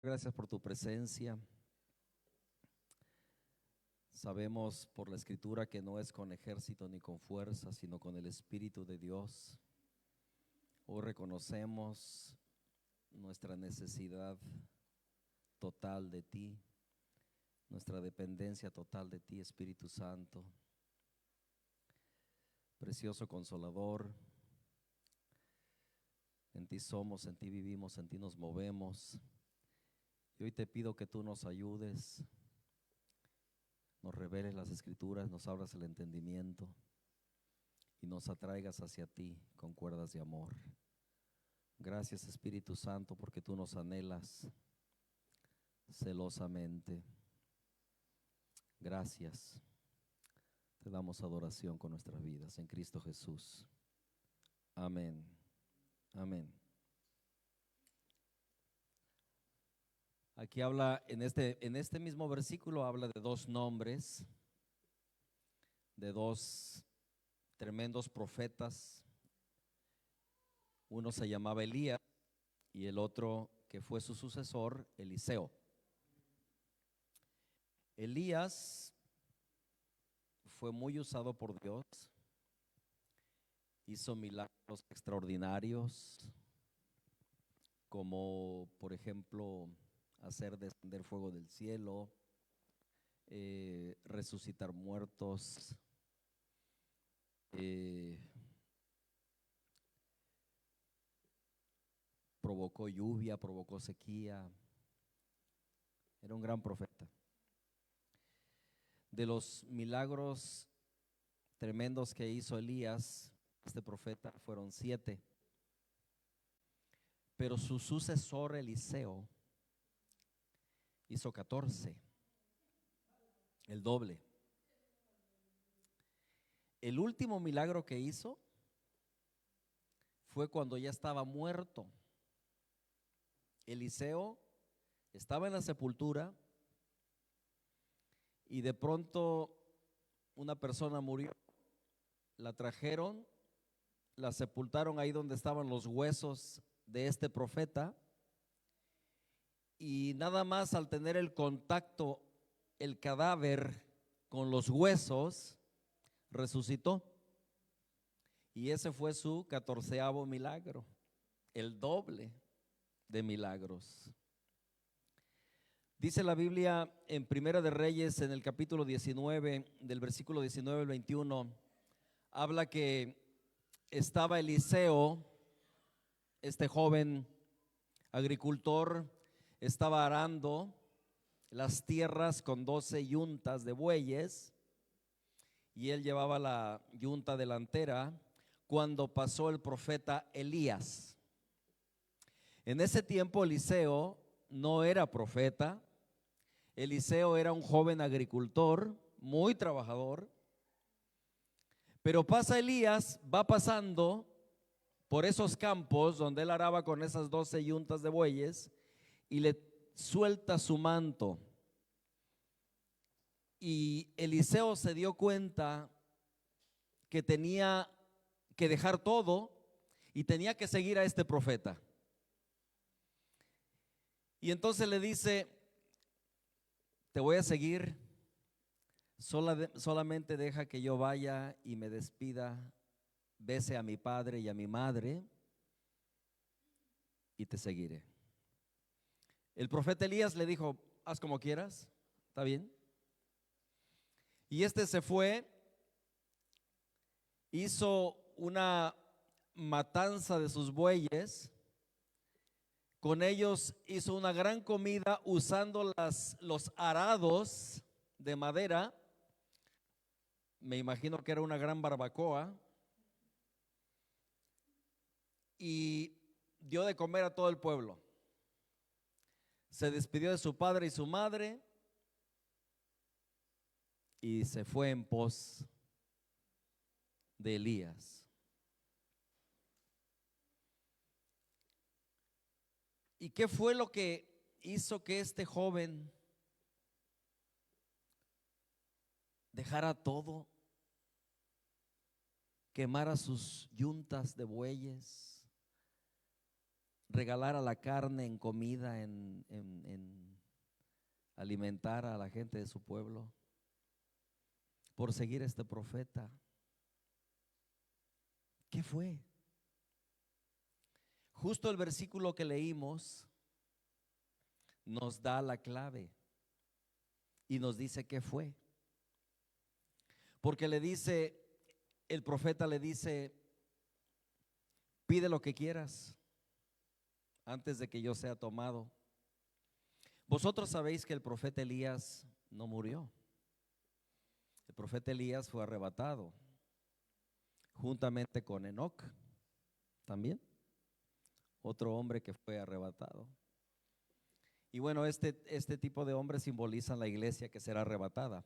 Gracias por tu presencia. Sabemos por la Escritura que no es con ejército ni con fuerza, sino con el Espíritu de Dios. Hoy reconocemos nuestra necesidad total de ti, nuestra dependencia total de ti, Espíritu Santo. Precioso Consolador, en ti somos, en ti vivimos, en ti nos movemos. Y hoy te pido que tú nos ayudes, nos reveles las Escrituras, nos abras el entendimiento y nos atraigas hacia ti con cuerdas de amor. Gracias, Espíritu Santo, porque tú nos anhelas celosamente. Gracias. Te damos adoración con nuestras vidas en Cristo Jesús. Amén. Amén. Aquí habla, en este mismo versículo habla de dos nombres, de dos tremendos profetas. Uno se llamaba Elías y el otro, que fue su sucesor, Eliseo. Elías fue muy usado por Dios, hizo milagros extraordinarios, como por ejemplo hacer descender fuego del cielo, resucitar muertos, provocó lluvia, provocó sequía. Era un gran profeta. De los milagros tremendos que hizo Elías, este profeta, fueron 7. Pero su sucesor Eliseo hizo 14, el doble. El último milagro que hizo fue cuando ya estaba muerto. Eliseo estaba en la sepultura y de pronto una persona murió, la trajeron, la sepultaron ahí donde estaban los huesos de este profeta, y nada más al tener el contacto el cadáver con los huesos, resucitó. Y ese fue su 14º milagro, el doble de milagros. Dice la Biblia en Primera de Reyes, en el capítulo 19, del versículo 19 al 21, habla que estaba Eliseo, este joven agricultor, estaba arando las tierras con 12 yuntas de bueyes, y él llevaba la yunta delantera cuando pasó el profeta Elías. En ese tiempo Eliseo no era profeta. Eliseo era un joven agricultor, muy trabajador. Pero pasa Elías, va pasando por esos campos donde él araba con esas 12 yuntas de bueyes, y le suelta su manto. Y Eliseo se dio cuenta que tenía que dejar todo y tenía que seguir a este profeta. Y entonces le dice: te voy a seguir, solamente deja que yo vaya y me despida, bese a mi padre y a mi madre, y te seguiré. El profeta Elías le dijo: haz como quieras, está bien. Y este se fue, hizo una matanza de sus bueyes, con ellos hizo una gran comida usando los arados de madera. Me imagino que era una gran barbacoa, y dio de comer a todo el pueblo. Se despidió de su padre y su madre y se fue en pos de Elías. ¿Y qué fue lo que hizo que este joven dejara todo, quemara sus yuntas de bueyes, regalara la carne en comida, en alimentar a la gente de su pueblo, por seguir a este profeta. ¿Qué fue? Justo el versículo que leímos nos da la clave y nos dice qué fue. Porque le dice, el profeta le dice, pide lo que quieras antes de que yo sea tomado. Vosotros sabéis que el profeta Elías no murió. El profeta Elías fue arrebatado juntamente con Enoc, también otro hombre que fue arrebatado. Y bueno, este tipo de hombres simbolizan la iglesia que será arrebatada.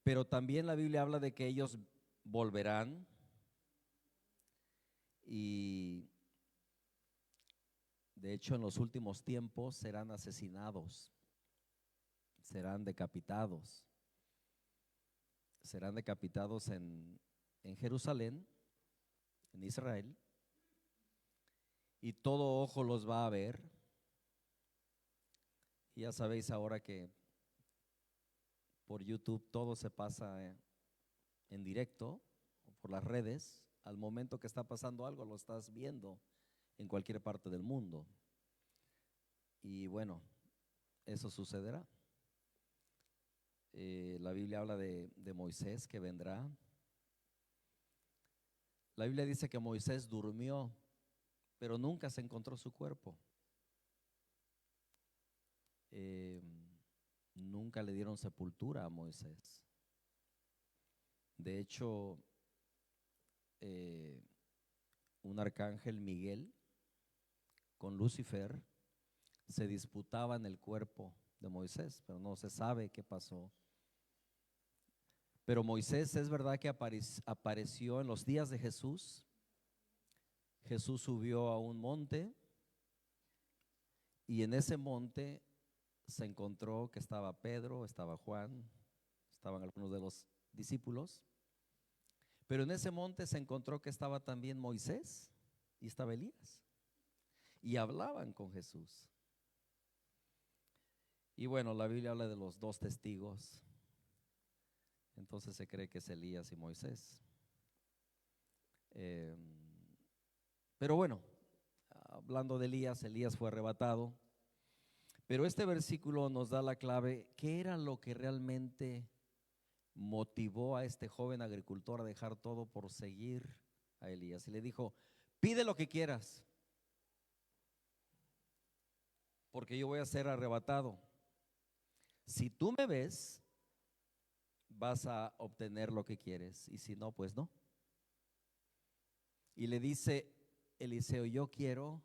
Pero también la Biblia habla de que ellos volverán y de hecho en los últimos tiempos serán asesinados, serán decapitados en Jerusalén, en Israel, y todo ojo los va a ver. Y ya sabéis ahora que por YouTube todo se pasa en directo, por las redes. Al momento que está pasando algo, lo estás viendo en cualquier parte del mundo. Y bueno, eso sucederá. La Biblia habla de Moisés que vendrá. La Biblia dice que Moisés durmió, pero nunca se encontró su cuerpo. Nunca le dieron sepultura a Moisés. De hecho, un arcángel, Miguel, con Lucifer, se disputaban el cuerpo de Moisés, pero no se sabe qué pasó. Pero Moisés, es verdad que apareció en los días de Jesús. Jesús subió a un monte y en ese monte se encontró que estaba Pedro, estaba Juan, estaban algunos de los discípulos. Pero en ese monte se encontró que estaba también Moisés y estaba Elías. Y hablaban con Jesús. Y bueno, la Biblia habla de los dos testigos. Entonces se cree que es Elías y Moisés. Pero bueno, hablando de Elías, Elías fue arrebatado. Pero este versículo nos da la clave. ¿Qué era lo que realmente motivó a este joven agricultor a dejar todo por seguir a Elías? Y le dijo, pide lo que quieras, porque yo voy a ser arrebatado. Si tú me ves, vas a obtener lo que quieres, y si no, pues no. Y le dice Eliseo, yo quiero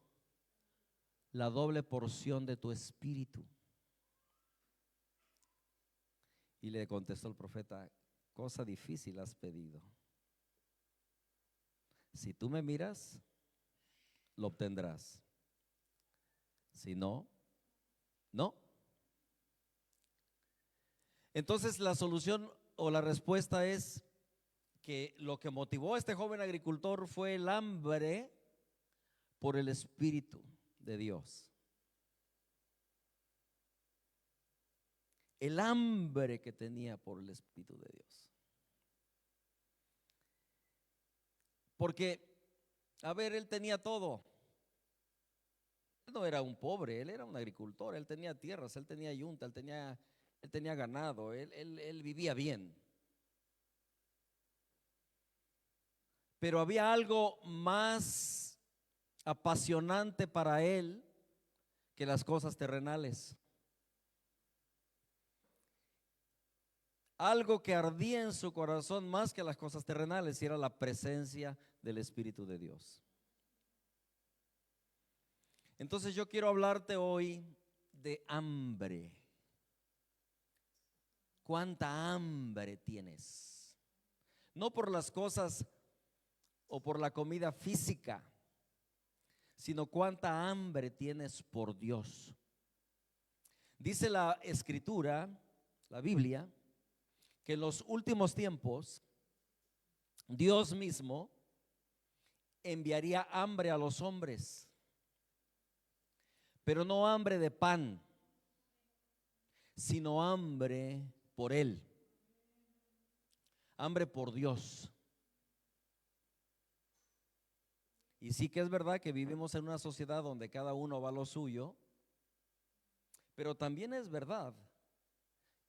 la doble porción de tu espíritu. Y le contestó el profeta, cosa difícil has pedido. Si tú me miras, lo obtendrás. Si no, no. Entonces la solución o la respuesta es que lo que motivó a este joven agricultor fue el hambre por el Espíritu de Dios. El hambre que tenía por el Espíritu de Dios. Porque, a ver, él tenía todo. Él no era un pobre, él era un agricultor, él tenía tierras, él tenía yunta, él tenía ganado, él vivía bien. Pero había algo más apasionante para él que las cosas terrenales. Algo que ardía en su corazón más que las cosas terrenales, y era la presencia del Espíritu de Dios. Entonces yo quiero hablarte hoy de hambre. ¿Cuánta hambre tienes? No por las cosas o por la comida física, sino cuánta hambre tienes por Dios. Dice la Escritura, la Biblia, que en los últimos tiempos Dios mismo enviaría hambre a los hombres, pero no hambre de pan, sino hambre por Él, hambre por Dios. Y sí que es verdad que vivimos en una sociedad donde cada uno va a lo suyo, pero también es verdad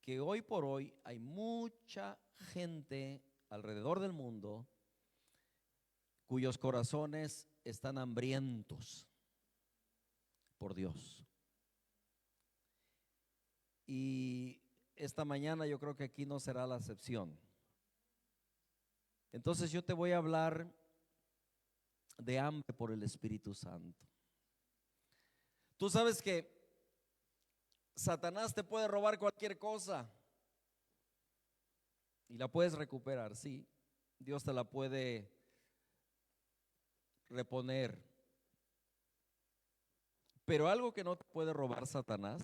que hoy por hoy hay mucha gente alrededor del mundo cuyos corazones están hambrientos por Dios. Y esta mañana yo creo que aquí no será la excepción. Entonces yo te voy a hablar de hambre por el Espíritu Santo. Tú sabes que Satanás te puede robar cualquier cosa y la puedes recuperar, sí. Dios te la puede reponer. Pero algo que no te puede robar Satanás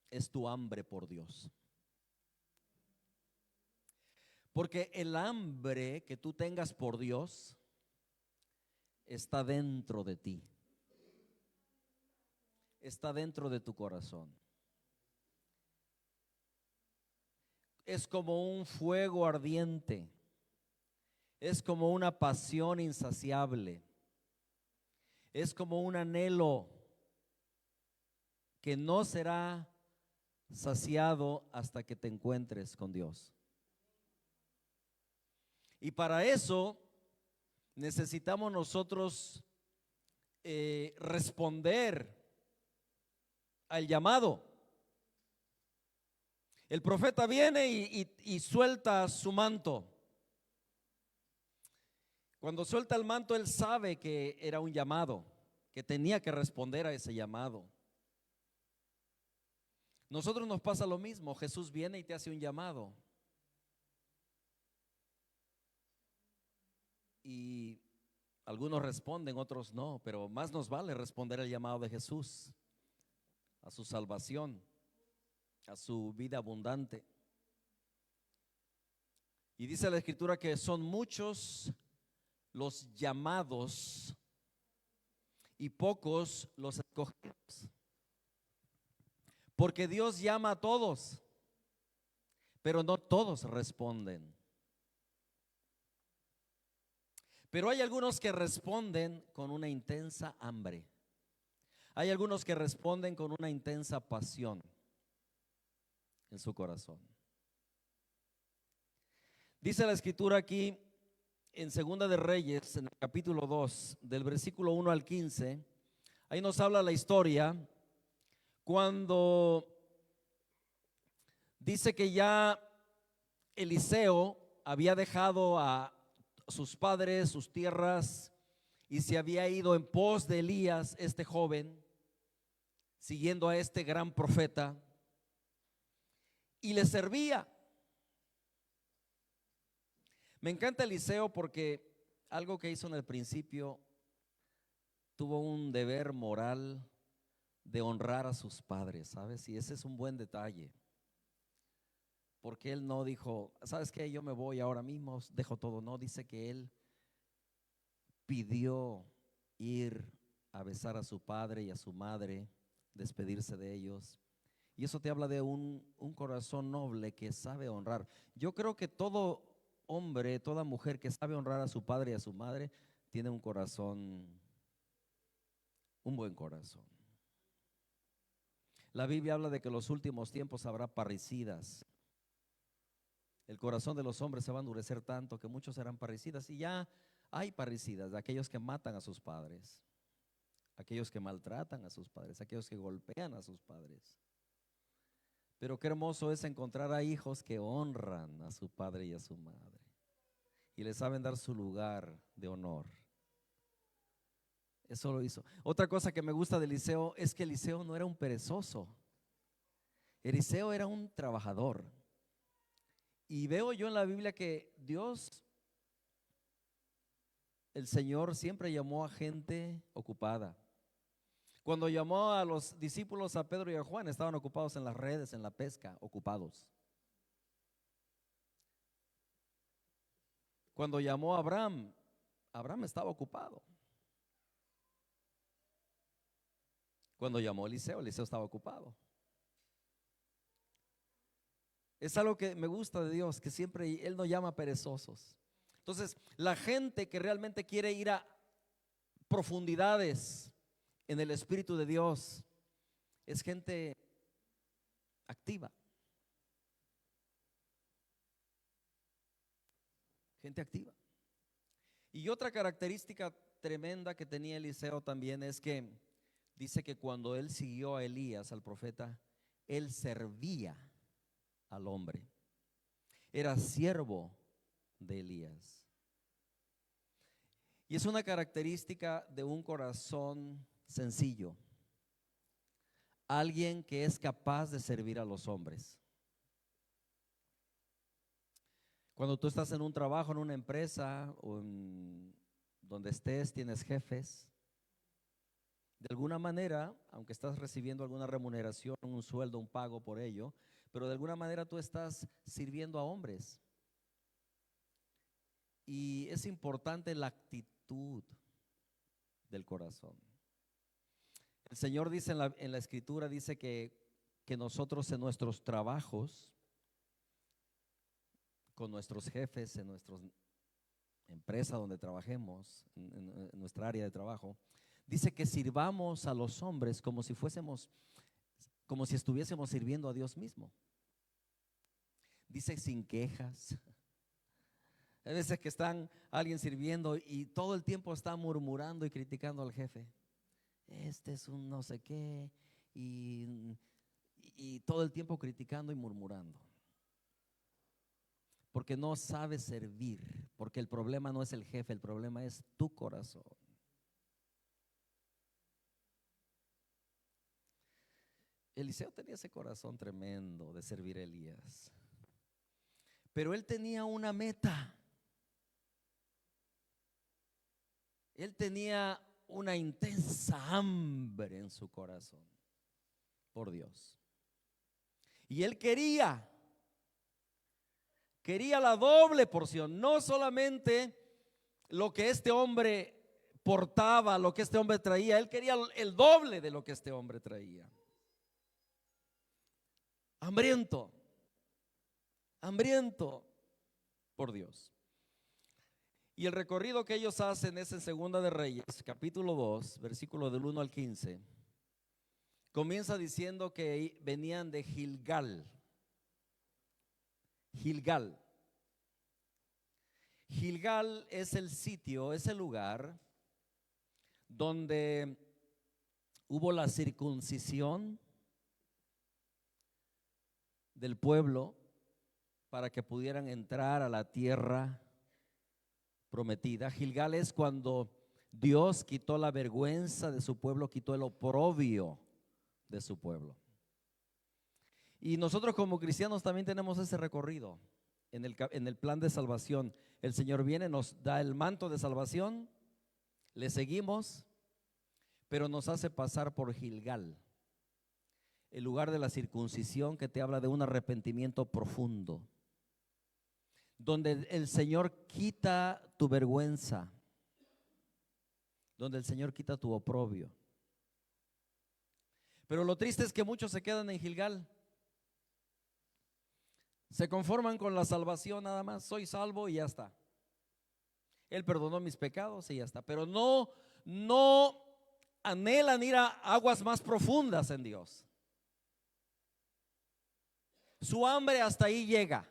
es tu hambre por Dios. Porque el hambre que tú tengas por Dios está dentro de ti. Está dentro de tu corazón. Es como un fuego ardiente. Es como una pasión insaciable. Es como un anhelo que no será saciado hasta que te encuentres con Dios. Y para eso necesitamos nosotros responder al llamado. El profeta viene y suelta su manto. Cuando suelta el manto, él sabe que era un llamado, que tenía que responder a ese llamado. Nosotros nos pasa lo mismo. Jesús viene y te hace un llamado. Y algunos responden, otros no, pero más nos vale responder al llamado de Jesús, a su salvación, a su vida abundante. Y dice la Escritura que son muchos los llamados y pocos los escogidos. Porque Dios llama a todos, pero no todos responden. Pero hay algunos que responden con una intensa hambre. Hay algunos que responden con una intensa pasión en su corazón. Dice la Escritura aquí en Segunda de Reyes, en el capítulo 2, del versículo 1 al 15, ahí nos habla la historia cuando dice que ya Eliseo había dejado a sus padres, sus tierras, y se había ido en pos de Elías, este joven, siguiendo a este gran profeta, y le servía. Me encanta Eliseo porque algo que hizo en el principio, tuvo un deber moral de honrar a sus padres, ¿sabes? Y ese es un buen detalle. Porque él no dijo, ¿sabes qué? Yo me voy ahora mismo, dejo todo. No, dice que él pidió ir a besar a su padre y a su madre, despedirse de ellos. Y eso te habla de un corazón noble que sabe honrar. Yo creo que todo hombre, toda mujer que sabe honrar a su padre y a su madre, tiene un corazón, un buen corazón. La Biblia habla de que en los últimos tiempos habrá parricidas. El corazón de los hombres se va a endurecer tanto que muchos serán parricidas. Y ya hay parricidas, de aquellos que matan a sus padres, aquellos que maltratan a sus padres, aquellos que golpean a sus padres. Pero qué hermoso es encontrar a hijos que honran a su padre y a su madre y le saben dar su lugar de honor. Eso lo hizo. Otra cosa que me gusta de Eliseo es que Eliseo no era un perezoso. Eliseo era un trabajador. Y veo yo en la Biblia que Dios, el Señor, siempre llamó a gente ocupada. Cuando llamó a los discípulos, a Pedro y a Juan, estaban ocupados en las redes, en la pesca, ocupados. Cuando llamó a Abraham Abraham estaba ocupado. Cuando llamó a Eliseo, Eliseo estaba ocupado. Es algo que me gusta de Dios, que siempre Él no llama perezosos. Entonces, la gente que realmente quiere ir a profundidades en el Espíritu de Dios es gente activa. Gente activa. Y otra característica tremenda que tenía Eliseo también es que dice que cuando él siguió a Elías, al profeta, él servía al hombre. Era siervo de Elías. Y es una característica de un corazón sencillo. Alguien que es capaz de servir a los hombres. Cuando tú estás en un trabajo, en una empresa o donde estés, tienes jefes. De alguna manera, aunque estás recibiendo alguna remuneración, un sueldo, un pago por ello, pero de alguna manera tú estás sirviendo a hombres. Y es importante la actitud del corazón. El Señor dice en la Escritura, dice que nosotros en nuestros trabajos, con nuestros jefes, en nuestra empresa donde trabajemos, en nuestra área de trabajo, dice que sirvamos a los hombres como si estuviésemos sirviendo a Dios mismo. Dice sin quejas. Hay veces que están alguien sirviendo y todo el tiempo está murmurando y criticando al jefe. Este es un no sé qué y todo el tiempo criticando y murmurando. Porque no sabe servir, porque el problema no es el jefe, el problema es tu corazón. Eliseo tenía ese corazón tremendo de servir a Elías. Pero él tenía una meta. Él tenía una intensa hambre en su corazón por Dios. Y él quería la doble porción, no solamente lo que este hombre portaba, lo que este hombre traía, él quería el doble de lo que este hombre traía. Hambriento por Dios. Y el recorrido que ellos hacen es en Segunda de Reyes, capítulo 2, versículo del 1 al 15. Comienza diciendo que venían de Gilgal. Gilgal es el sitio, es el lugar donde hubo la circuncisión del pueblo para que pudieran entrar a la tierra prometida. Gilgal es cuando Dios quitó la vergüenza de su pueblo, quitó el oprobio de su pueblo. Y nosotros como cristianos también tenemos ese recorrido en el plan de salvación. El Señor viene, nos da el manto de salvación, le seguimos, pero nos hace pasar por Gilgal, el lugar de la circuncisión que te habla de un arrepentimiento profundo, donde el Señor quita tu vergüenza, donde el Señor quita tu oprobio. Pero lo triste es que muchos se quedan en Gilgal. Se conforman con la salvación nada más. Soy salvo y ya está. Él perdonó mis pecados y ya está. Pero no anhelan ir a aguas más profundas en Dios. Su hambre hasta ahí llega.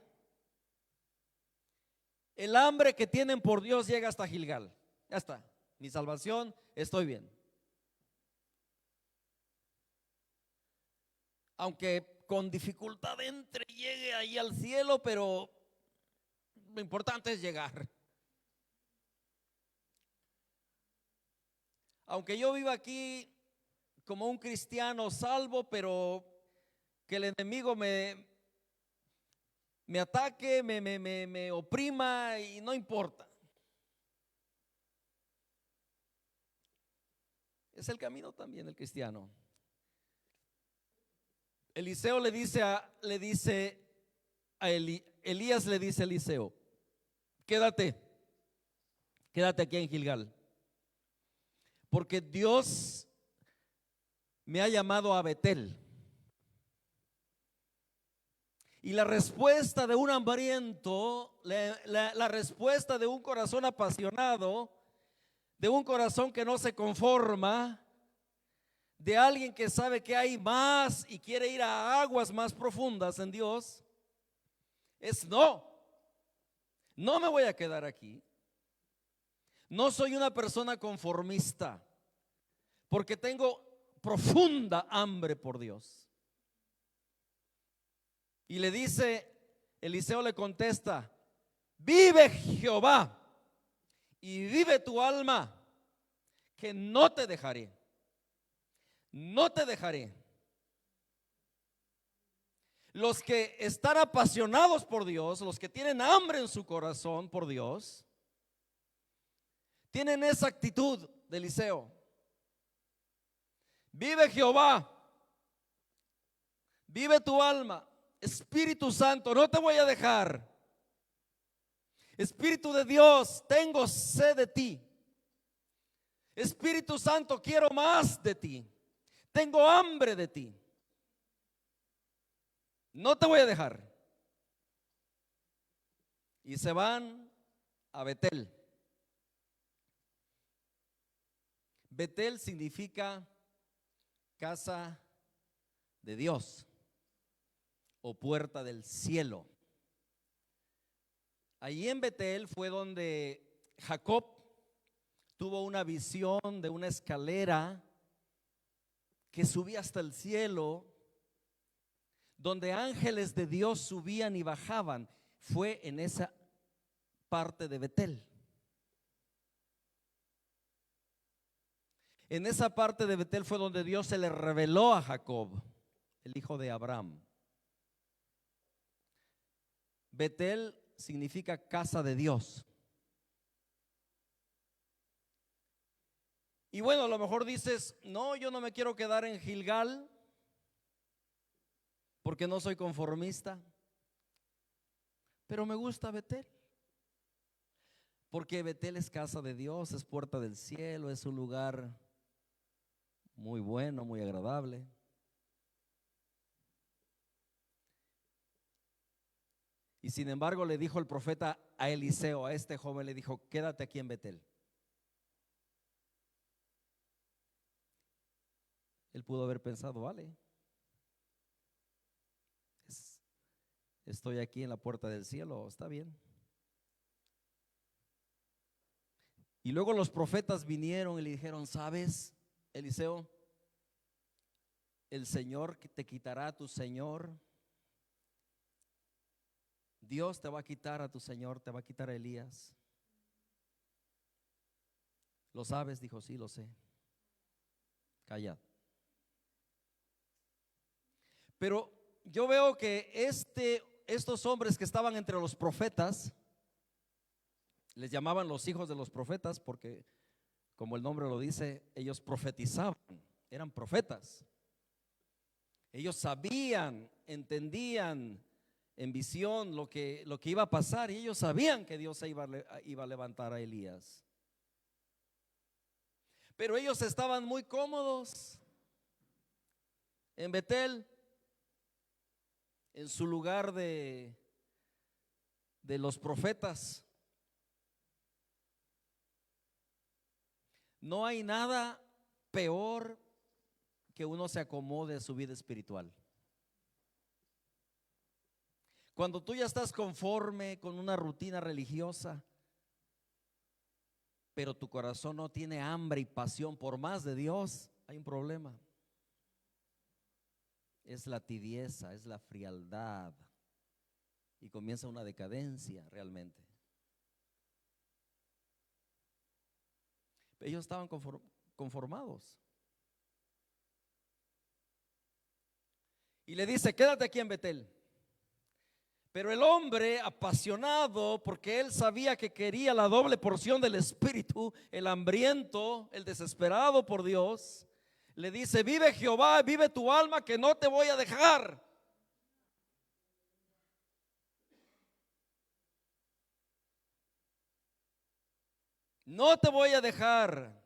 El hambre que tienen por Dios llega hasta Gilgal. Ya está. Mi salvación, estoy bien. Aunque con dificultad entre y llegue ahí al cielo, pero lo importante es llegar. Aunque yo viva aquí como un cristiano salvo, pero que el enemigo me ataque, me oprima y no importa. Es el camino también el cristiano. Eliseo Elías le dice a Eliseo, quédate, quédate aquí en Gilgal, porque Dios me ha llamado a Betel. Y la respuesta de un hambriento, la respuesta de un corazón apasionado, de un corazón que no se conforma, de alguien que sabe que hay más y quiere ir a aguas más profundas en Dios, es no. No me voy a quedar aquí. No soy una persona conformista, porque tengo profunda hambre por Dios. Y le dice, Eliseo le contesta: vive Jehová y vive tu alma, que no te dejaré. No te dejaré. Los que están apasionados por Dios, los que tienen hambre en su corazón por Dios, tienen esa actitud de Eliseo. Vive Jehová, vive tu alma. Espíritu Santo, no te voy a dejar. Espíritu de Dios, tengo sed de ti. Espíritu Santo, quiero más de ti. Tengo hambre de ti. No te voy a dejar. Y se van a Betel. Betel significa casa de Dios o puerta del cielo. Allí en Betel fue donde Jacob tuvo una visión de una escalera que subía hasta el cielo, donde ángeles de Dios subían y bajaban. Fue en esa parte de Betel. En esa parte de Betel fue donde Dios se le reveló a Jacob, el hijo de Abraham. Betel significa casa de Dios. Y bueno, a lo mejor dices: no, yo no me quiero quedar en Gilgal, porque no soy conformista, pero me gusta Betel, porque Betel es casa de Dios, es puerta del cielo, es un lugar muy bueno, muy agradable. Y sin embargo le dijo el profeta a Eliseo, a este joven, le dijo: quédate aquí en Betel. Él pudo haber pensado: vale, estoy aquí en la puerta del cielo, está bien. Y luego los profetas vinieron y le dijeron: ¿sabes, Eliseo? El Señor te quitará a tu Señor. Dios te va a quitar a tu Señor, te va a quitar a Elías. ¿Lo sabes? Dijo: sí, lo sé. Callad. Pero yo veo que estos hombres que estaban entre los profetas, les llamaban los hijos de los profetas, porque como el nombre lo dice, ellos profetizaban, eran profetas. Ellos sabían, entendían en visión lo que iba a pasar, y ellos sabían que Dios iba a levantar a Elías. Pero ellos estaban muy cómodos en Betel, en su lugar de los profetas. No hay nada peor que uno se acomode a su vida espiritual. Cuando tú ya estás conforme con una rutina religiosa, pero tu corazón no tiene hambre y pasión por más de Dios, hay un problema. Es la tibieza, es la frialdad, y comienza una decadencia realmente. Ellos estaban conformados. Y le dice: quédate aquí en Betel. Pero el hombre, apasionado, porque él sabía que quería la doble porción del Espíritu, el hambriento, el desesperado por Dios, le dice: vive Jehová, vive tu alma, que no te voy a dejar. No te voy a dejar.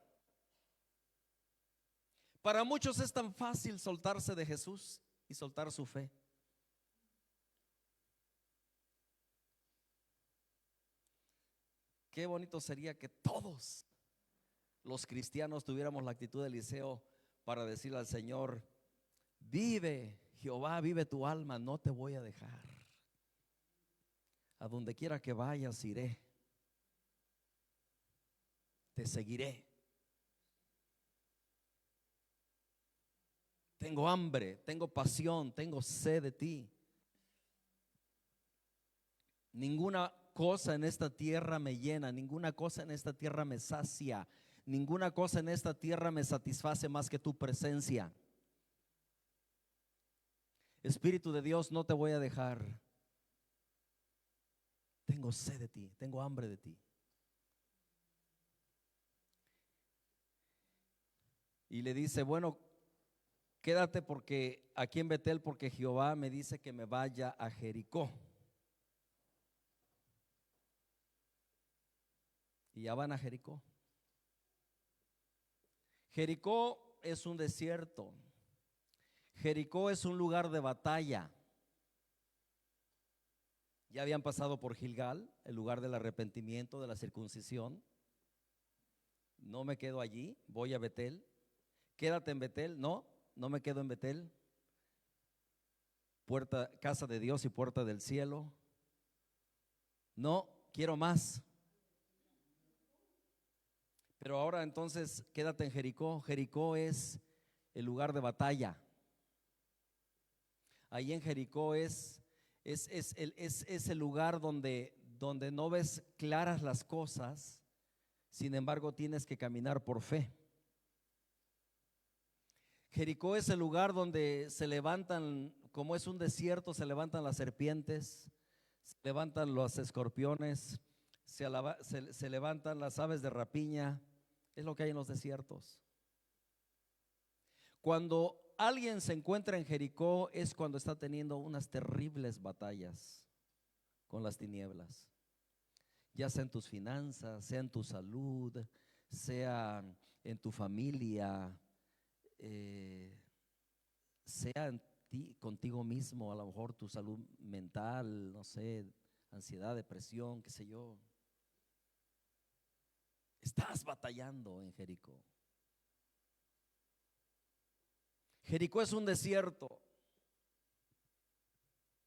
Para muchos es tan fácil soltarse de Jesús y soltar su fe. Qué bonito sería que todos los cristianos tuviéramos la actitud de Eliseo para decirle al Señor: vive, Jehová, vive tu alma, no te voy a dejar. A donde quiera que vayas iré, te seguiré. Tengo hambre, tengo pasión, tengo sed de ti. Ninguna cosa en esta tierra me llena, ninguna cosa en esta tierra me sacia, ninguna cosa en esta tierra me satisface más que tu presencia. Espíritu de Dios, no te voy a dejar. Tengo sed de ti, tengo hambre de ti. Y le dice: bueno, quédate porque aquí en Betel, porque Jehová me dice que me vaya a Jericó. Y ya van a Jericó. Jericó es un desierto. Jericó es un lugar de batalla. Ya habían pasado por Gilgal, el lugar del arrepentimiento, de la circuncisión. No me quedo allí, voy a Betel. Quédate en Betel. No, no me quedo en Betel. Puerta, casa de Dios y puerta del cielo. No, quiero más. Pero ahora entonces quédate en Jericó. Jericó es el lugar de batalla. Ahí en Jericó es el lugar donde no ves claras las cosas, sin embargo tienes que caminar por fe. Jericó es el lugar donde se levantan, como es un desierto, se levantan las serpientes, se levantan los escorpiones, se levantan las aves de rapiña. Es lo que hay en los desiertos. Cuando alguien se encuentra en Jericó es cuando está teniendo unas terribles batallas con las tinieblas, ya sea en tus finanzas, sea en tu salud, sea en tu familia, sea en ti, contigo mismo, a lo mejor tu salud mental, no sé, ansiedad, depresión, qué sé yo. Estás batallando en Jericó. Jericó es un desierto.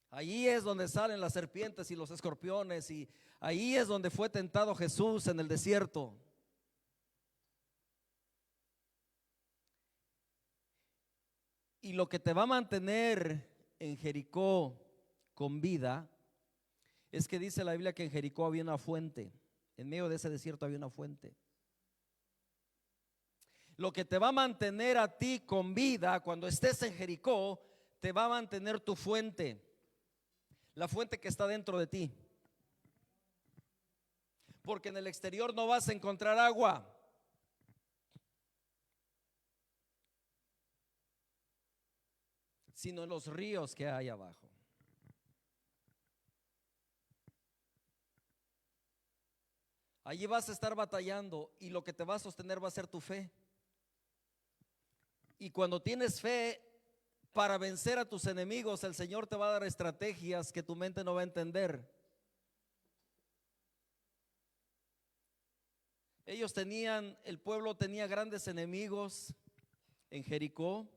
Allí es donde salen las serpientes y los escorpiones, y ahí es donde fue tentado Jesús, en el desierto. Y lo que te va a mantener en Jericó con vida es que dice la Biblia que en Jericó había una fuente. En medio de ese desierto había una fuente. Lo que te va a mantener a ti con vida cuando estés en Jericó, te va a mantener tu fuente, la fuente que está dentro de ti. Porque en el exterior no vas a encontrar agua. Sino en los ríos que hay abajo. Allí vas a estar batallando y lo que te va a sostener va a ser tu fe. Y cuando tienes fe para vencer a tus enemigos, el Señor te va a dar estrategias que tu mente no va a entender. El pueblo tenía grandes enemigos en Jericó,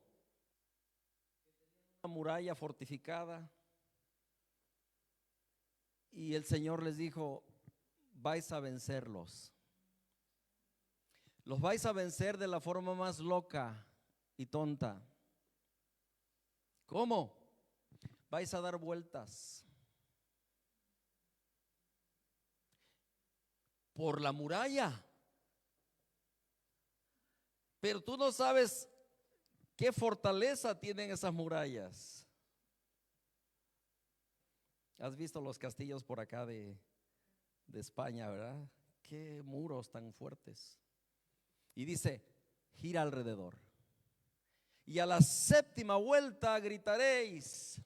una muralla fortificada, y el Señor les dijo: vais a vencerlos. Los vais a vencer de la forma más loca y tonta. ¿Cómo? Vais a dar vueltas por la muralla. Pero tú no sabes qué fortaleza tienen esas murallas. Has visto los castillos por acá de España, ¿verdad? Qué muros tan fuertes. Y dice: gira alrededor. Y a la séptima vuelta gritaréis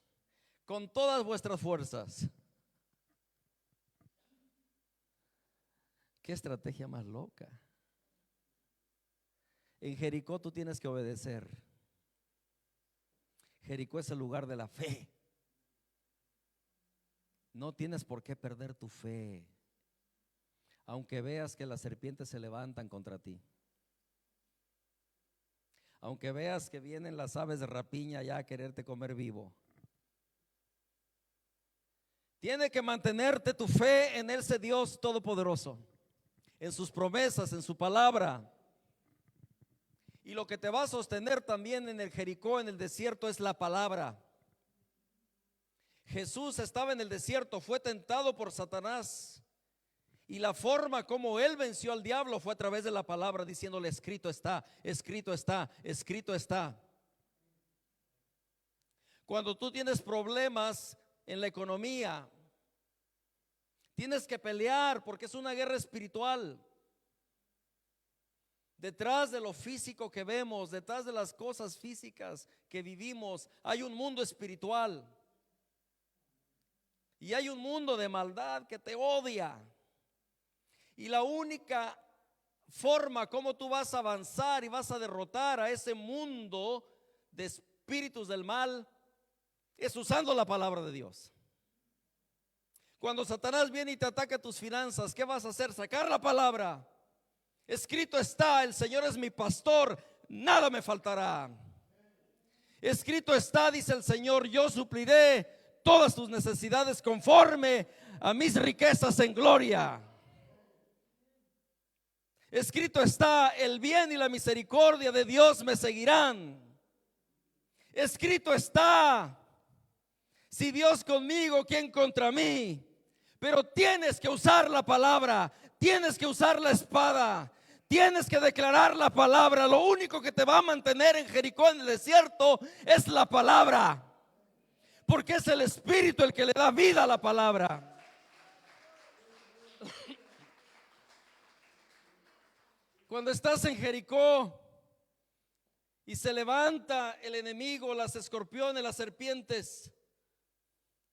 con todas vuestras fuerzas. Qué estrategia más loca. En Jericó tú tienes que obedecer. Jericó es el lugar de la fe. No tienes por qué perder tu fe, aunque veas que las serpientes se levantan contra ti, aunque veas que vienen las aves de rapiña ya a quererte comer vivo. Tiene que mantenerte tu fe en ese Dios todopoderoso, en sus promesas, en su palabra. Y lo que te va a sostener también en el Jericó, en el desierto, es la palabra. Jesús estaba en el desierto, fue tentado por Satanás, y la forma como él venció al diablo fue a través de la palabra, diciéndole: escrito está, escrito está, escrito está. Cuando tú tienes problemas en la economía, tienes que pelear porque es una guerra espiritual. Detrás de lo físico que vemos, detrás de las cosas físicas que vivimos, hay un mundo espiritual. Y hay un mundo de maldad que te odia. Y la única forma como tú vas a avanzar y vas a derrotar a ese mundo de espíritus del mal es usando la palabra de Dios. Cuando Satanás viene y te ataca tus finanzas, ¿qué vas a hacer? Sacar la palabra. Escrito está: el Señor es mi pastor, nada me faltará. Escrito está, dice el Señor, yo supliré todas tus necesidades conforme a mis riquezas en gloria. Escrito está: el bien y la misericordia de Dios me seguirán. Escrito está: si Dios conmigo, ¿quién contra mí? Pero tienes que usar la palabra, tienes que usar la espada, tienes que declarar la palabra. Lo único que te va a mantener en Jericó, en el desierto, es la palabra, porque es el Espíritu el que le da vida a la palabra. Cuando estás en Jericó y se levanta el enemigo, las escorpiones, las serpientes,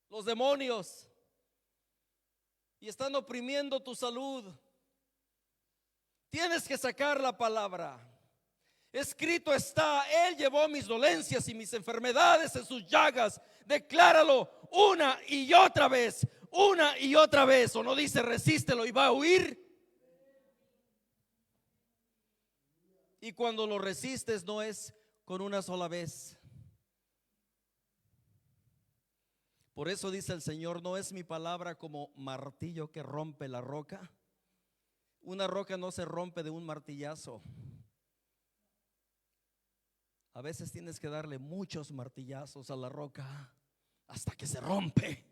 los demonios, y están oprimiendo tu salud, tienes que sacar la palabra. Escrito está: Él llevó mis dolencias y mis enfermedades en sus llagas. Decláralo una y otra vez, una y otra vez. O no dice: resístelo y va a huir. Y cuando lo resistes, no es con una sola vez. Por eso dice el Señor: no es mi palabra como martillo que rompe la roca. Una roca no se rompe de un martillazo. A veces tienes que darle muchos martillazos a la roca hasta que se rompe.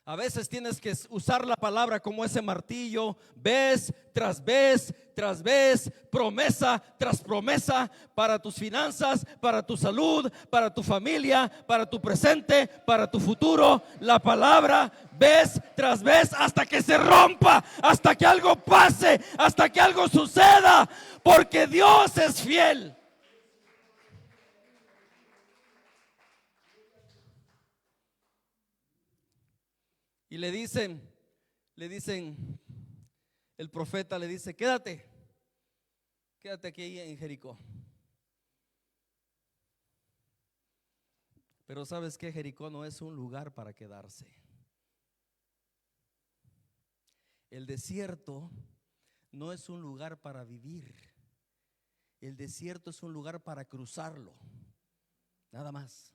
A veces tienes que usar la palabra como ese martillo, vez tras vez tras vez, promesa tras promesa, para tus finanzas, para tu salud, para tu familia, para tu presente, para tu futuro. La palabra vez tras vez hasta que se rompa, hasta que algo pase, hasta que algo suceda, porque Dios es fiel. Y le dicen, el profeta le dice: quédate aquí en Jericó. Pero ¿sabes qué? Jericó no es un lugar para quedarse. El desierto no es un lugar para vivir. El desierto es un lugar para cruzarlo, nada más.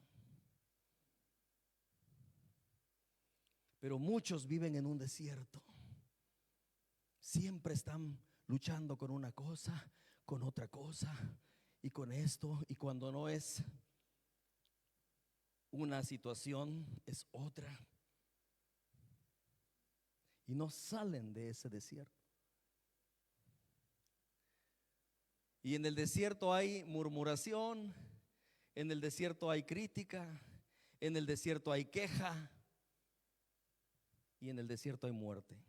Pero muchos viven en un desierto. Siempre están luchando con una cosa, con otra cosa, y con esto, y cuando no es una situación, es otra. Y no salen de ese desierto. Y en el desierto hay murmuración, en el desierto hay crítica, en el desierto hay queja, y en el desierto hay muerte.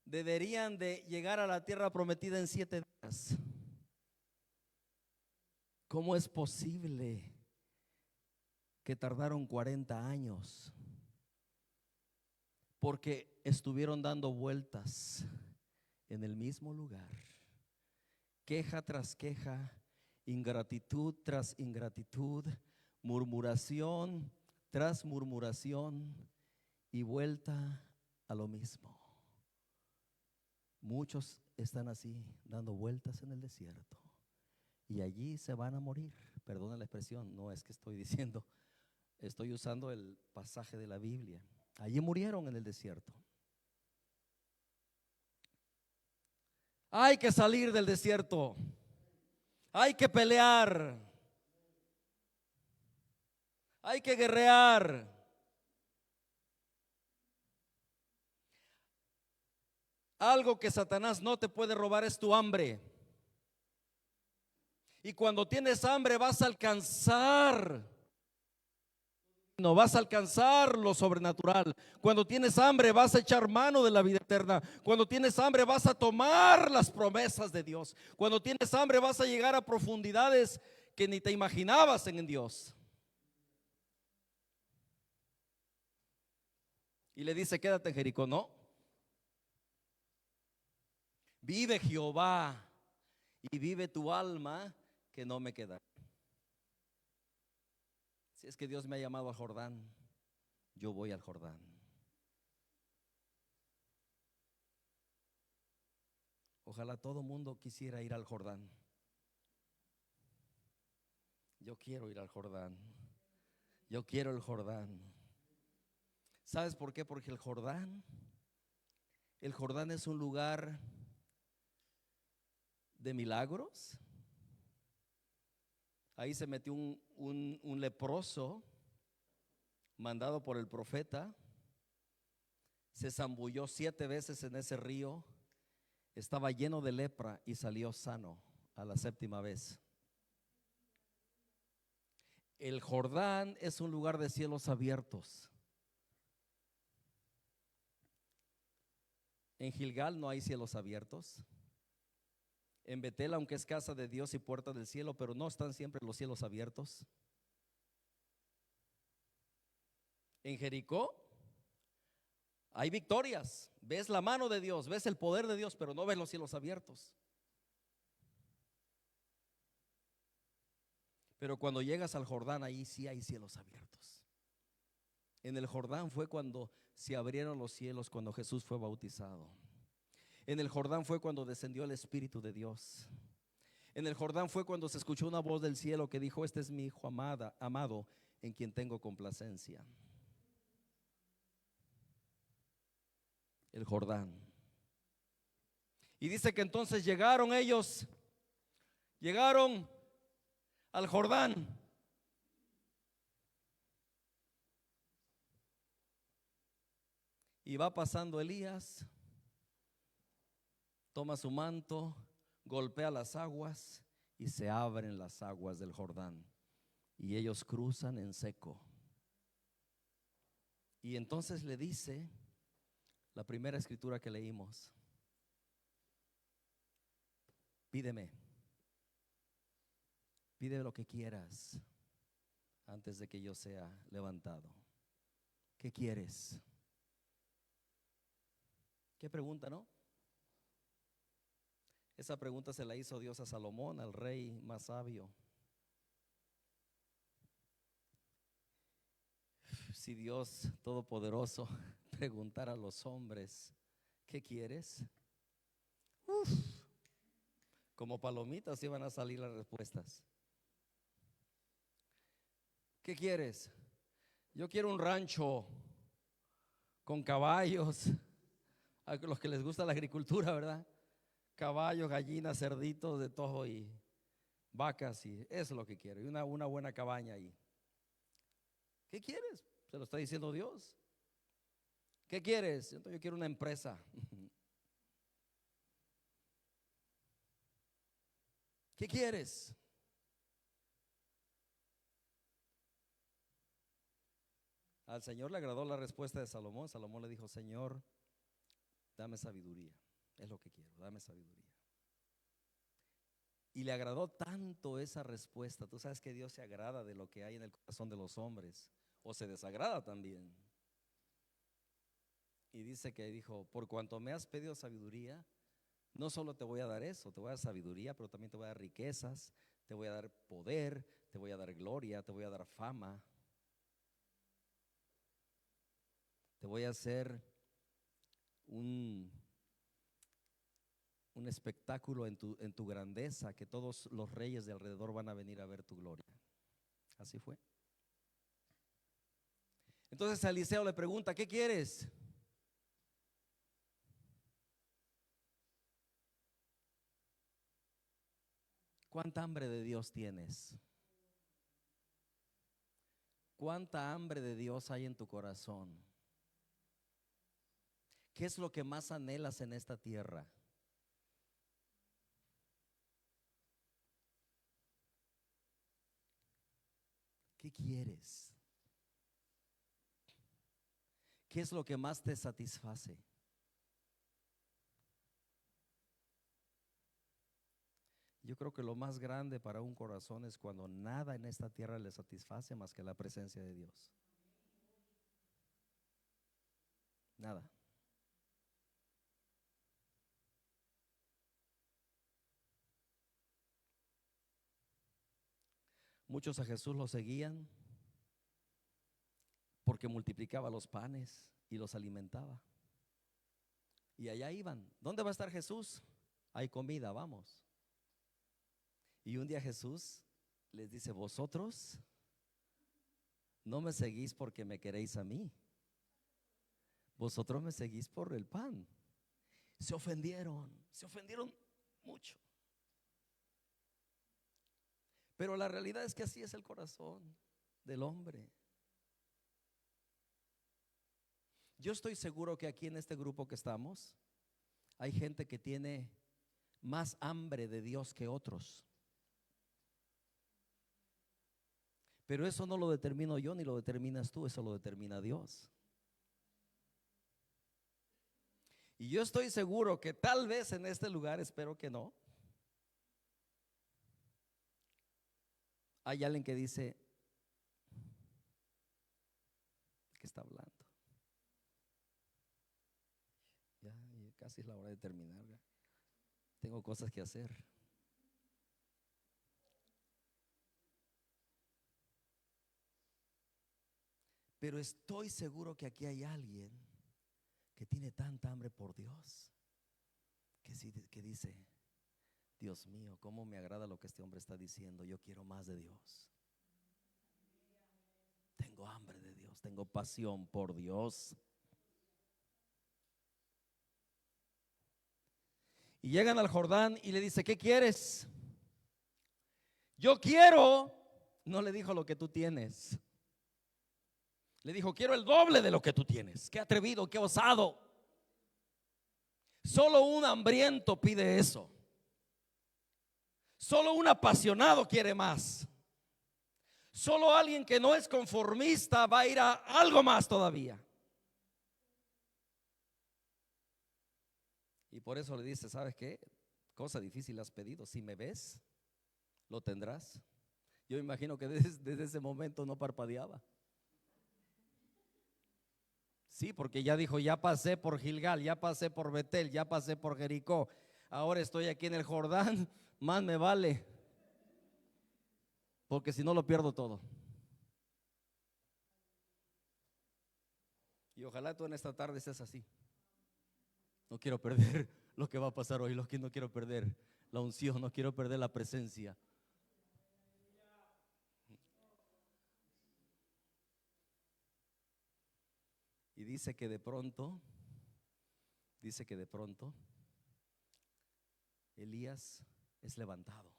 Deberían de llegar a la tierra prometida en 7 días. ¿Cómo es posible que tardaron 40 años? porque estuvieron dando vueltas en el mismo lugar, queja tras queja, ingratitud tras ingratitud, murmuración tras murmuración y vuelta a lo mismo. Muchos están así, dando vueltas en el desierto, y allí se van a morir. Perdona la expresión, no es que estoy diciendo, estoy usando el pasaje de la Biblia. Allí murieron en el desierto. Hay que salir del desierto, hay que pelear, hay que guerrear. Algo que Satanás no te puede robar es tu hambre. Y cuando tienes hambre vas a alcanzar, no vas a alcanzar lo sobrenatural. Cuando tienes hambre vas a echar mano de la vida eterna. Cuando tienes hambre vas a tomar las promesas de Dios. Cuando tienes hambre vas a llegar a profundidades que ni te imaginabas en Dios. Y le dice: quédate en Jericó. No, vive Jehová y vive tu alma, que no me quedaré. Si es que Dios me ha llamado al Jordán, yo voy al Jordán. Ojalá todo mundo quisiera ir al Jordán. Yo quiero ir al Jordán. Yo quiero el Jordán. ¿Sabes por qué? Porque el Jordán es un lugar de milagros. Ahí se metió un leproso mandado por el profeta. Se zambulló 7 veces en ese río. Estaba lleno de lepra y salió sano a la 7ª vez. El Jordán es un lugar de cielos abiertos. En Gilgal no hay cielos abiertos. En Betel, aunque es casa de Dios y puerta del cielo, pero no están siempre los cielos abiertos. En Jericó hay victorias, ves la mano de Dios, ves el poder de Dios, pero no ves los cielos abiertos. Pero cuando llegas al Jordán, ahí sí hay cielos abiertos. En el Jordán fue cuando se abrieron los cielos, cuando Jesús fue bautizado. En el Jordán fue cuando descendió el Espíritu de Dios. En el Jordán fue cuando se escuchó una voz del cielo que dijo: este es mi hijo amado, en quien tengo complacencia. El Jordán. Y dice que entonces llegaron al Jordán. Y va pasando Elías, toma su manto, golpea las aguas y se abren las aguas del Jordán. Y ellos cruzan en seco. Y entonces le dice la primera escritura que leímos: pídeme lo que quieras antes de que yo sea levantado. ¿Qué quieres? ¿Qué pregunta, no? Esa pregunta se la hizo Dios a Salomón, al rey más sabio. Si Dios Todopoderoso preguntara a los hombres: ¿qué quieres? Como palomitas iban a salir las respuestas. ¿Qué quieres? Yo quiero un rancho con caballos, a los que les gusta la agricultura, ¿verdad? Caballos, gallinas, cerditos, de todo, y vacas, y eso es lo que quiero. Y una buena cabaña ahí. ¿Qué quieres? Se lo está diciendo Dios. ¿Qué quieres? Entonces yo quiero una empresa. ¿Qué quieres? Al Señor le agradó la respuesta de Salomón. Salomón le dijo: Señor, dame sabiduría. Es lo que quiero, dame sabiduría. Y le agradó tanto esa respuesta. Tú sabes que Dios se agrada de lo que hay en el corazón de los hombres, o se desagrada también. Y dice que dijo, por cuanto me has pedido sabiduría, no solo te voy a dar eso, te voy a dar sabiduría, pero también te voy a dar riquezas, te voy a dar poder, te voy a dar gloria, te voy a dar fama, te voy a hacer un, un espectáculo en tu grandeza, que todos los reyes de alrededor van a venir a ver tu gloria. Así fue. Entonces a Eliseo le pregunta, ¿qué quieres? ¿Cuánta hambre de Dios tienes? ¿Cuánta hambre de Dios hay en tu corazón? ¿Qué es lo que más anhelas en esta tierra? ¿Qué quieres? ¿Qué es lo que más te satisface? Yo creo que lo más grande para un corazón es cuando nada en esta tierra le satisface más que la presencia de Dios. Nada. Muchos a Jesús lo seguían porque multiplicaba los panes y los alimentaba. Y allá iban. ¿Dónde va a estar Jesús? Hay comida, vamos. Y un día Jesús les dice, vosotros no me seguís porque me queréis a mí, vosotros me seguís por el pan. Se ofendieron mucho. Pero la realidad es que así es el corazón del hombre. Yo estoy seguro que aquí en este grupo que estamos hay gente que tiene más hambre de Dios que otros. Pero eso no lo determino yo ni lo determinas tú, eso lo determina Dios. Y yo estoy seguro que tal vez en este lugar, espero que no, hay alguien que dice, ¿qué está hablando? Ya casi es la hora de terminar, ya. Tengo cosas que hacer. Pero estoy seguro que aquí hay alguien que tiene tanta hambre por Dios que dice, Dios mío, cómo me agrada lo que este hombre está diciendo. Yo quiero más de Dios. Tengo hambre de Dios, tengo pasión por Dios. Y llegan al Jordán y le dice, ¿qué quieres? Yo quiero. No le dijo lo que tú tienes. Le dijo, quiero el doble de lo que tú tienes. Qué atrevido, qué osado. Solo un hambriento pide eso. Solo un apasionado quiere más. Solo alguien que no es conformista va a ir a algo más todavía. Y por eso le dice, ¿sabes qué? Cosa difícil has pedido. Si me ves, lo tendrás. Yo imagino que desde ese momento no parpadeaba. Sí, porque ya dijo, ya pasé por Gilgal, ya pasé por Betel, ya pasé por Jericó. Ahora estoy aquí en el Jordán, más me vale. Porque si no lo pierdo todo. Y ojalá tú en esta tarde estés así. No quiero perder lo que va a pasar hoy, no quiero perder la unción, no quiero perder la presencia. Y dice que de pronto Elías es levantado.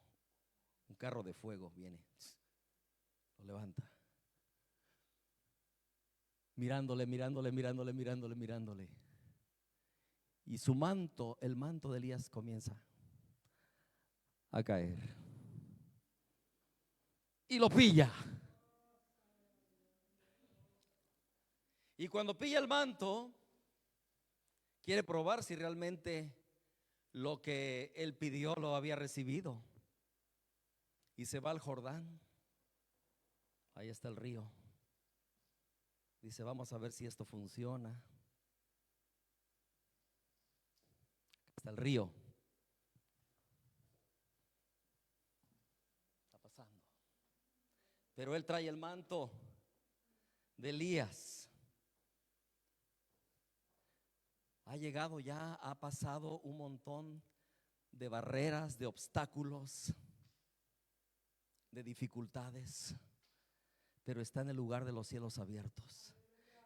Un carro de fuego viene, lo levanta. Mirándole. Y su manto, el manto de Elías comienza a caer. Y lo pilla. Y cuando pilla el manto, quiere probar si realmente lo que él pidió lo había recibido. Y se va al Jordán. Ahí está el río. Dice, vamos a ver si esto funciona. Está el río. Está pasando. Pero él trae el manto de Elías. Ha llegado ya, ha pasado un montón de barreras, de obstáculos, de dificultades, pero está en el lugar de los cielos abiertos,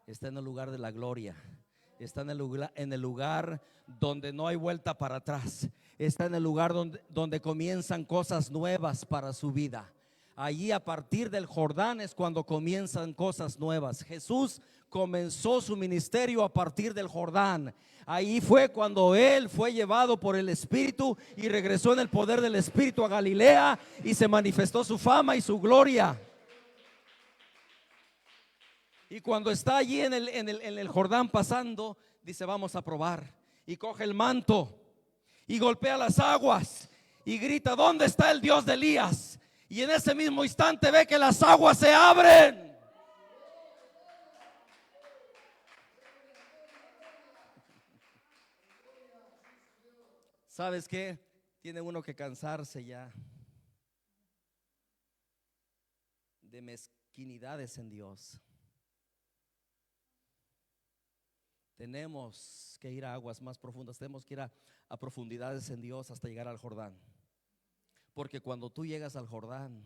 está en el lugar de la gloria, está en el lugar donde no hay vuelta para atrás, está en el lugar donde comienzan cosas nuevas para su vida. Allí a partir del Jordán es cuando comienzan cosas nuevas. Jesús comenzó su ministerio a partir del Jordán. Ahí fue cuando él fue llevado por el Espíritu y regresó en el poder del Espíritu a Galilea y se manifestó su fama y su gloria. Y cuando está allí en el Jordán pasando, dice: vamos a probar. Y coge el manto y golpea las aguas y grita: ¿dónde está el Dios de Elías? Y en ese mismo instante ve que las aguas se abren. ¿Sabes qué? Tiene uno que cansarse ya de mezquinidades en Dios. Tenemos que ir a aguas más profundas, tenemos que ir a profundidades en Dios hasta llegar al Jordán. Porque cuando tú llegas al Jordán,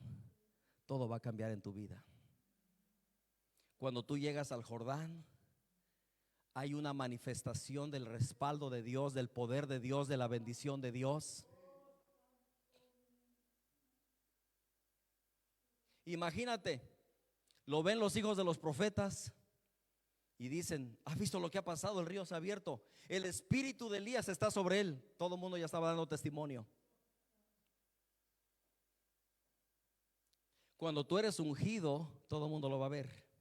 todo va a cambiar en tu vida. Cuando tú llegas al Jordán, hay una manifestación del respaldo de Dios, del poder de Dios, de la bendición de Dios. Imagínate, lo ven los hijos de los profetas y dicen: ¿has visto lo que ha pasado? El río se ha abierto, el espíritu de Elías está sobre él. Todo el mundo ya estaba dando testimonio. Cuando tú eres ungido, todo el mundo lo va a ver.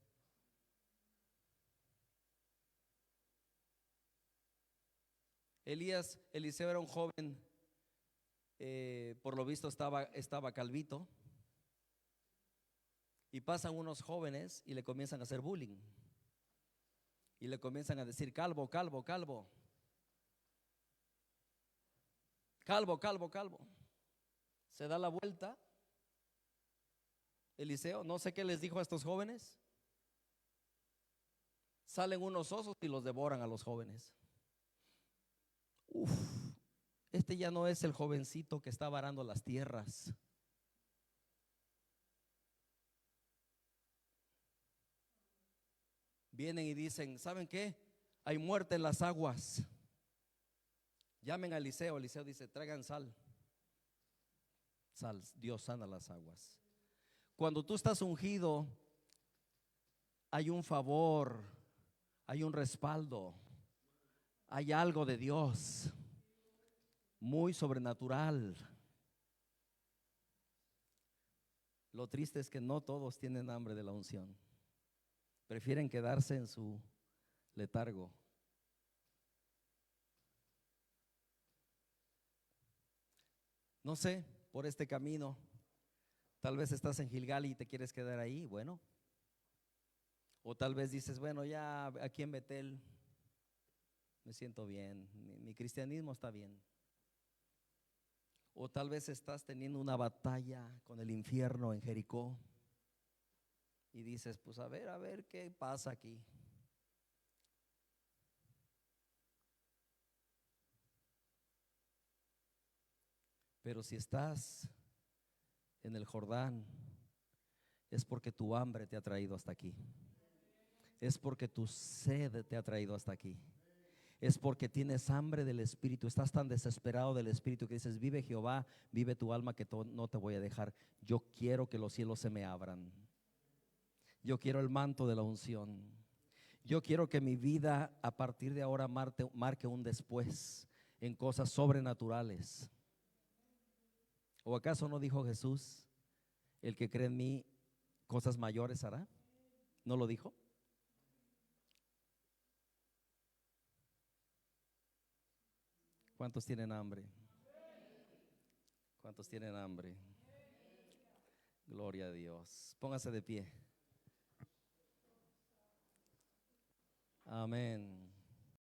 Eliseo era un joven, por lo visto estaba calvito. Y pasan unos jóvenes y le comienzan a hacer bullying. Y le comienzan a decir: calvo, calvo, calvo. Calvo, calvo, calvo. Se da la vuelta Eliseo, no sé qué les dijo a estos jóvenes. Salen unos osos y los devoran a los jóvenes. Uf, este ya no es el jovencito que estaba arando las tierras. Vienen y dicen: ¿saben qué? Hay muerte en las aguas. Llamen a Eliseo. Eliseo dice: traigan sal. Sal, Dios sana las aguas. Cuando tú estás ungido, hay un favor, hay un respaldo, hay algo de Dios muy sobrenatural. Lo triste es que no todos tienen hambre de la unción. Prefieren quedarse en su letargo. No sé, por este camino, tal vez estás en Gilgal y te quieres quedar ahí, bueno. O tal vez dices: bueno, ya aquí en Betel me siento bien, mi cristianismo está bien. O tal vez estás teniendo una batalla con el infierno en Jericó y dices: pues a ver qué pasa aquí. Pero si estás en el Jordán, es porque tu hambre te ha traído hasta aquí. Es porque tu sed te ha traído hasta aquí. Es porque tienes hambre del Espíritu. Estás tan desesperado del Espíritu que dices: vive Jehová, vive tu alma, que no te voy a dejar. Yo quiero que los cielos se me abran. Yo quiero el manto de la unción. Yo quiero que mi vida a partir de ahora marque un después en cosas sobrenaturales. ¿O acaso no dijo Jesús: el que cree en mí, cosas mayores hará? ¿No lo dijo? ¿Cuántos tienen hambre? ¿Cuántos tienen hambre? Gloria a Dios. Póngase de pie. Amén.